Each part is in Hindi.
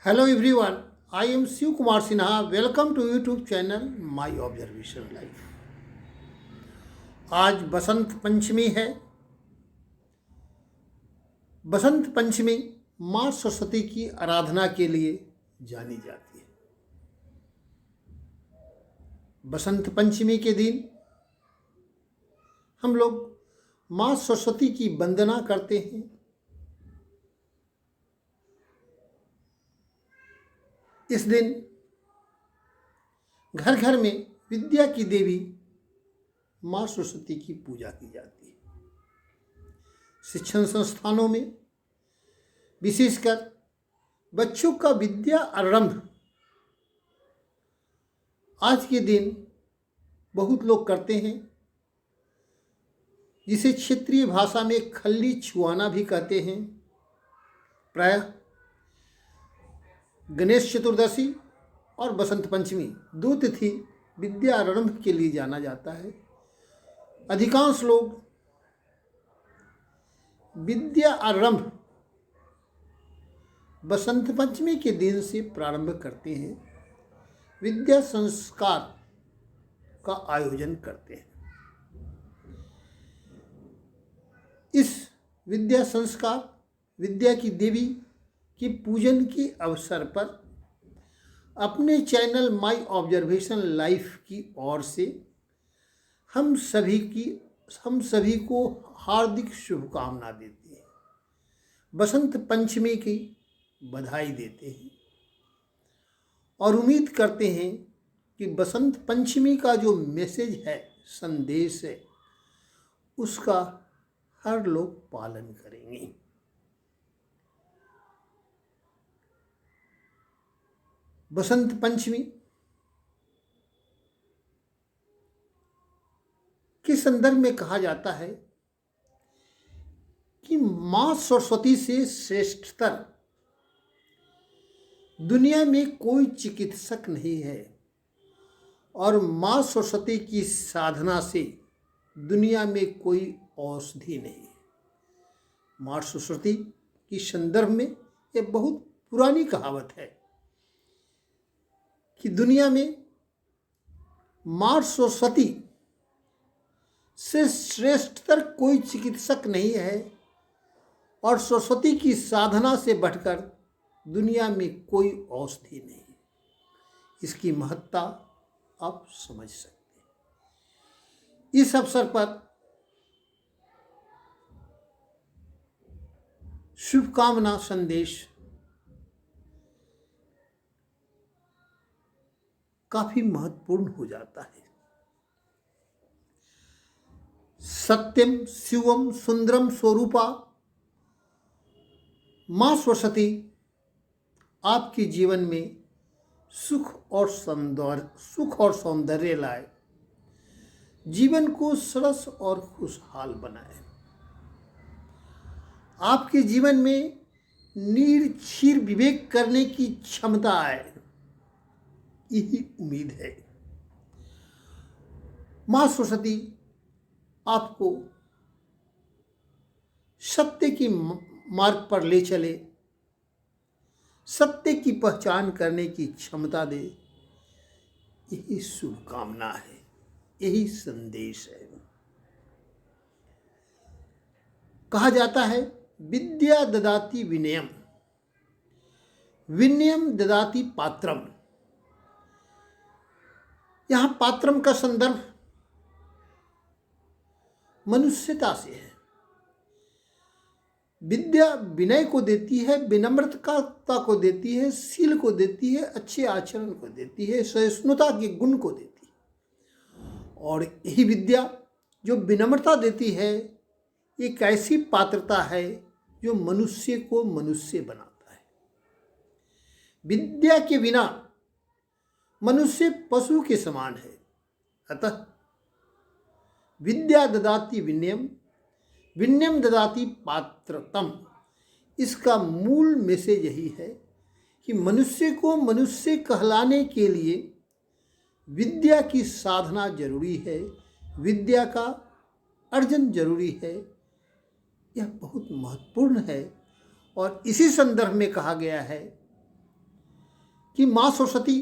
Hello everyone, I am Shiv Kumar Sinha. Welcome to YouTube channel My Observation Life. आज बसंत पंचमी है। बसंत पंचमी माँ सरस्वती की आराधना के लिए जानी जाती है। बसंत पंचमी के दिन हम लोग माँ सरस्वती की वंदना करते हैं। इस दिन घर घर में विद्या की देवी माँ सरस्वती की पूजा की जाती है। शिक्षण संस्थानों में विशेषकर बच्चों का विद्या आरंभ आज के दिन बहुत लोग करते हैं, जिसे क्षेत्रीय भाषा में खल्ली छुआना भी कहते हैं। प्रायः गणेश चतुर्दशी और बसंत पंचमी दो तिथि विद्या आरंभ के लिए जाना जाता है। अधिकांश लोग विद्या आरंभ बसंत पंचमी के दिन से प्रारंभ करते हैं। विद्या संस्कार का आयोजन करते हैं। इस विद्या संस्कार, विद्या की देवी की पूजन के अवसर पर अपने चैनल माय ऑब्जर्वेशन लाइफ की ओर से हम सभी को हार्दिक शुभकामना देते हैं। बसंत पंचमी की बधाई देते हैं और उम्मीद करते हैं कि बसंत पंचमी का जो मैसेज है, संदेश है, उसका हर लोग पालन करेंगे। बसंत पंचमी के संदर्भ में कहा जाता है कि माँ सरस्वती से श्रेष्ठतर दुनिया में कोई चिकित्सक नहीं है और माँ सरस्वती की साधना से दुनिया में कोई औषधि नहीं है। माँ सरस्वती के संदर्भ में यह बहुत पुरानी कहावत है कि दुनिया में माँ सरस्वती से श्रेष्ठतर कोई चिकित्सक नहीं है और सरस्वती की साधना से बढ़कर दुनिया में कोई औषधि नहीं है। इसकी महत्ता आप समझ सकते हैं। इस अवसर पर शुभकामना संदेश काफी महत्वपूर्ण हो जाता है। सत्यम शिवम सुंदरम स्वरूपा माँ सरस्वती आपके जीवन में सुख और सौंदर्य लाए, जीवन को सरस और खुशहाल बनाए। आपके जीवन में निर्क्षीर विवेक करने की क्षमता आए, यही उम्मीद है। माँ सरस्वती आपको सत्य की मार्ग पर ले चले, सत्य की पहचान करने की क्षमता दे, यही शुभकामना है, यही संदेश है। कहा जाता है विद्या ददाति विनयम, विनयम ददाति पात्रम। यहाँ पात्रम का संदर्भ मनुष्यता से है। विद्या विनय को देती है, विनम्रता को देती है, शील को देती है, अच्छे आचरण को देती है, सहिष्णुता के गुण को देती है। और यही विद्या जो विनम्रता देती है, एक ऐसी पात्रता है जो मनुष्य को मनुष्य बनाता है। विद्या के बिना मनुष्य पशु के समान है। अतः विद्या ददाति विनयम, विनयम ददाति पात्रतम। इसका मूल मैसेज यही है कि मनुष्य को मनुष्य कहलाने के लिए विद्या की साधना जरूरी है, विद्या का अर्जन जरूरी है। यह बहुत महत्वपूर्ण है और इसी संदर्भ में कहा गया है कि माँ सरस्वती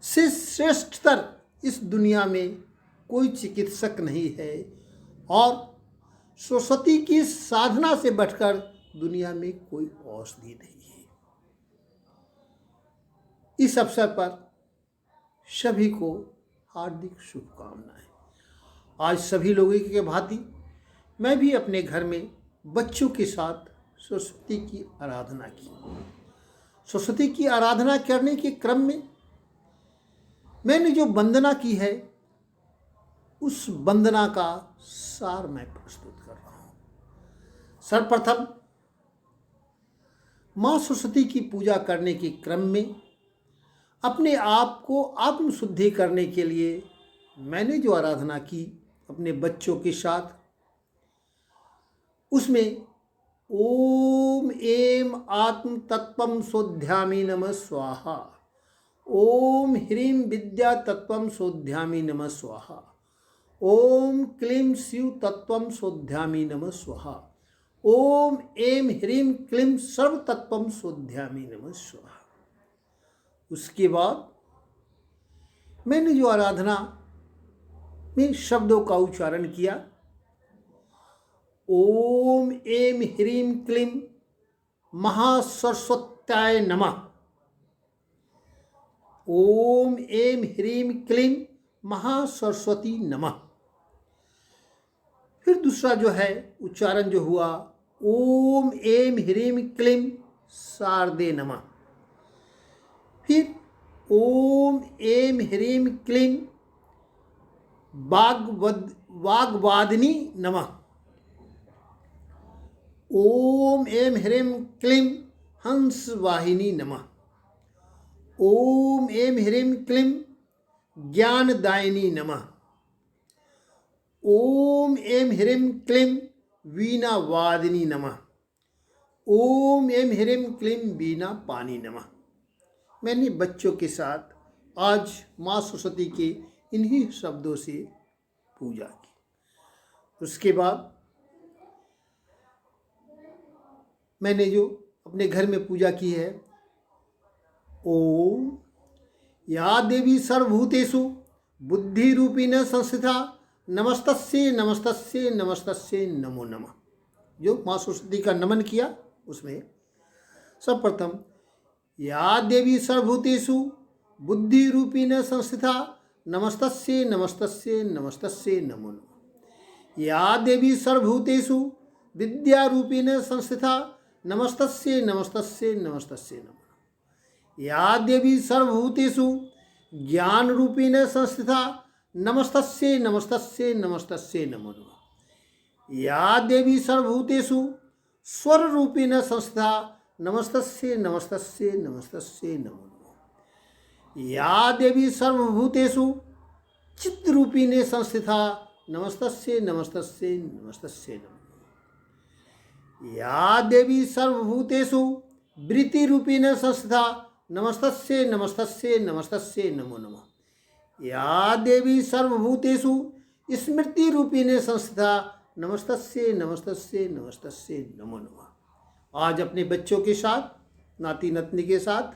से श्रेष्ठतर इस दुनिया में कोई चिकित्सक नहीं है और सरस्वती की साधना से बढ़कर दुनिया में कोई औषधि नहीं है। इस अवसर पर सभी को हार्दिक शुभकामनाएं। आज सभी लोगों की भांति मैं भी अपने घर में बच्चों के साथ सरस्वती की आराधना की। सरस्वती की आराधना करने के क्रम में मैंने जो वंदना की है उस वंदना का सार मैं प्रस्तुत कर रहा हूँ। सर्वप्रथम माँ सरस्वती की पूजा करने के क्रम में अपने आप को आत्मशुद्धि करने के लिए मैंने जो आराधना की अपने बच्चों के साथ, उसमें ओम एम आत्म तत्वम सोध्यामि नमः स्वाहा, ओम ह्रीं विद्या तत्वम सोध्यामि नमः स्वाहा, ओम क्लीं शिव तत्वम सोध्यामि नमः स्वाहा, ओम एम ह्रीं क्लीं सर्व तत्वम सोध्यामि नमः स्वाहा। उसके बाद मैंने जो आराधना में शब्दों का उच्चारण किया, ओम एम ह्रीं क्लीं महासरस्वत्याय नमः, ओम एम ह्रीं क्लीं महासरस्वती नमः। फिर दूसरा जो है उच्चारण जो हुआ, ओम एम ह्रीं क्लीं शारदे नमः, फिर ओम एम ह्रीं क्लीं वाग्वादिनी नमः, ओम एम ह्रीं क्लीं हंसवाहिनी नमः, ओम एम ह्रीं क्लीं ज्ञानदायिनी नमः, ओम एम ह्रीं क्लीं वीणावादिनी नमः, ओम एम ह्रीं क्लीं वीणापानी नमः। मैंने बच्चों के साथ आज माँ सरस्वती के इन्हीं शब्दों से पूजा की। उसके बाद मैंने जो अपने घर में पूजा की है, ओम या देवी सर्वभूतेषु बुद्धि रूपिण संस्थिता नमस्तस्यै नमस्तस्यै नमस्तस्यै नमो नमः। जो माँ सरस्वती का नमन किया उसमें सर्वप्रथम या देवी सर्वभूतेषु बुद्धि रूपिण संस्थिता नमस्तस्यै नमस्तस्यै नमस्तस्यै नमो नमः। या देवी सर्वभूतेषु विद्या रूपिण संस्थिता नमस्तस्यै नमस्तस्यै नमस्तस्यै नमो नमः। या देवी सर्वभूतेषु ज्ञान रूपिण संस्थिता नमस्तस्यै नमस्तस्यै नमस्तस्यै नमो नमः। या देवी सर्वभूतेषु स्वर रूपिण संस्थिता नमस्तस्यै नमस्तस्यै नमस्तस्यै नमो नमः। या देवी सर्वभूतेषु चित्त रूपिणे संस्थिता नमस्तस्यै नमस्तस्यै नमस्तस्यै नमो नमः। या देवी सर्वभूतेषु वृत्ति रूपिणे संस्थिता नमस्तस्यै नमस्तस्यै नमस्तस्यै नमो नमः। या देवी सर्वभूतेषु स्मृति रूपिणे संस्थिता नमस्तस्यै नमस्तस्यै नमस्तस्यै नमो नमः। आज अपने बच्चों के साथ, नाती नतनी के साथ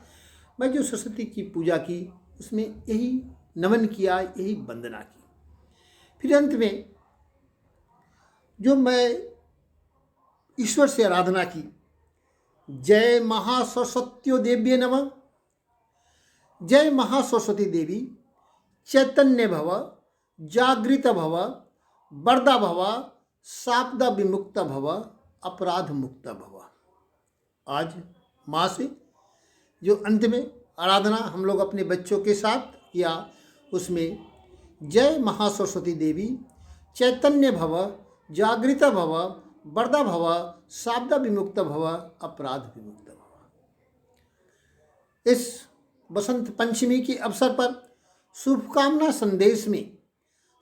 मैं जो सरस्वती की पूजा की उसमें यही नमन किया, यही वंदना की। फिर अंत में जो मैं ईश्वर से आराधना की, जय महासरस्वत्यो देव्ये नमः, जय महासरस्वती देवी चैतन्य भव, जागृत भव, वरदा भव, शापदा विमुक्त भव, अपराध मुक्त भव। आज माँ से जो अंत में आराधना हम लोग अपने बच्चों के साथ किया उसमें जय महासरस्वती देवी चैतन्य भव, जागृत भव, वरदा भव, शापदा विमुक्त भव, अपराध विमुक्त भव। इस बसंत पंचमी के अवसर पर शुभकामना संदेश में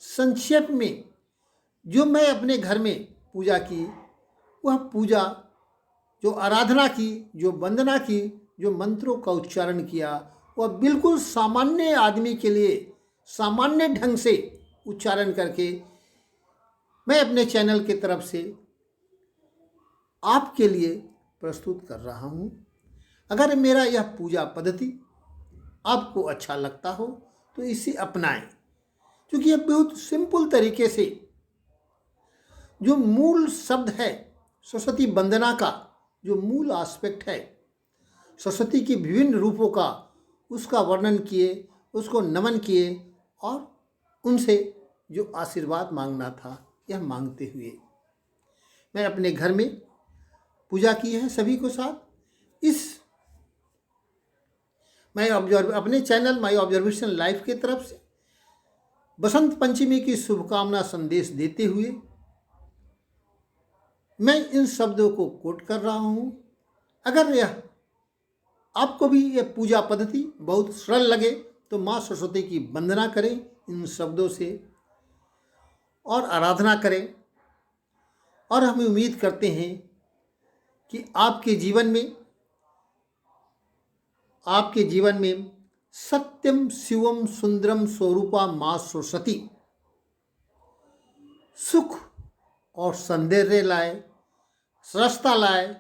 संक्षेप में जो मैं अपने घर में पूजा की, वह पूजा जो आराधना की, जो वंदना की, जो मंत्रों का उच्चारण किया, वह बिल्कुल सामान्य आदमी के लिए सामान्य ढंग से उच्चारण करके मैं अपने चैनल की तरफ से आपके लिए प्रस्तुत कर रहा हूँ। अगर मेरा यह पूजा पद्धति आपको अच्छा लगता हो तो इसे अपनाएं, क्योंकि यह बहुत सिंपल तरीके से जो मूल शब्द है सरस्वती वंदना का, जो मूल एस्पेक्ट है सरस्वती के विभिन्न रूपों का, उसका वर्णन किए, उसको नमन किए और उनसे जो आशीर्वाद मांगना था यह मांगते हुए मैं अपने घर में पूजा की है सभी को साथ। इस मैं अपने चैनल माई ऑब्जर्वेशन लाइफ के तरफ से बसंत पंचमी की शुभकामना संदेश देते हुए मैं इन शब्दों को कोट कर रहा हूँ। अगर यह आपको भी यह पूजा पद्धति बहुत सरल लगे तो माँ सरस्वती की वंदना करें इन शब्दों से और आराधना करें, और हम उम्मीद करते हैं कि आपके जीवन में सत्यम शिवम सुंदरम स्वरूपा माँ सरस्वती सुख और सौंदर्य लाए, सरसता लाए,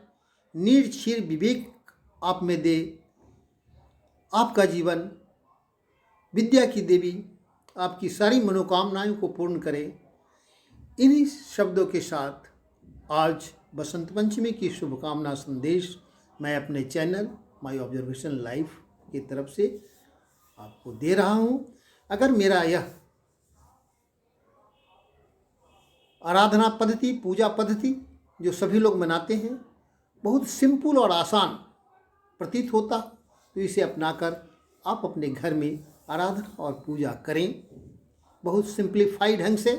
नीर क्षीर विवेक आप में दे, आपका जीवन विद्या की देवी आपकी सारी मनोकामनाओं को पूर्ण करे। इन्हीं शब्दों के साथ आज बसंत पंचमी की शुभकामना संदेश मैं अपने चैनल माई ऑब्जर्वेशन लाइफ की तरफ से आपको दे रहा हूँ। अगर मेरा यह आराधना पद्धति, पूजा पद्धति जो सभी लोग मनाते हैं बहुत सिंपल और आसान प्रतीत होता, तो इसे अपनाकर आप अपने घर में आराधना और पूजा करें बहुत सिंप्लीफाइड ढंग से,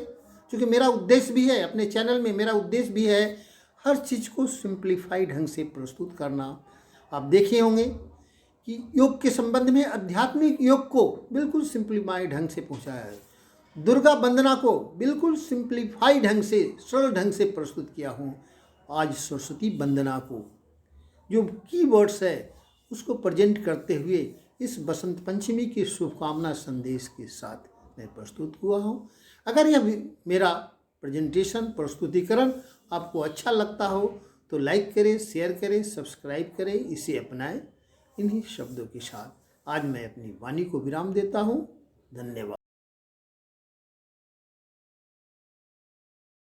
क्योंकि मेरा उद्देश्य भी है अपने चैनल में, मेरा उद्देश्य भी है हर चीज़ को सिंप्लीफाइड ढंग से प्रस्तुत करना। आप देखे होंगे कि योग के संबंध में आध्यात्मिक योग को बिल्कुल सिंप्लीफाइड ढंग से पहुँचाया है, दुर्गा वंदना को बिल्कुल सिंप्लीफाइड ढंग से, सरल ढंग से प्रस्तुत किया हूँ। आज सरस्वती वंदना को जो कीवर्ड्स है उसको प्रेजेंट करते हुए इस बसंत पंचमी की शुभकामना संदेश के साथ मैं प्रस्तुत हुआ हूँ। अगर यह मेरा प्रेजेंटेशन, प्रस्तुतिकरण आपको अच्छा लगता हो तो लाइक करें, शेयर करें, सब्सक्राइब करें, इसे अपनाएं। इन्हीं शब्दों के साथ आज मैं अपनी वाणी को विराम देता हूँ। धन्यवाद।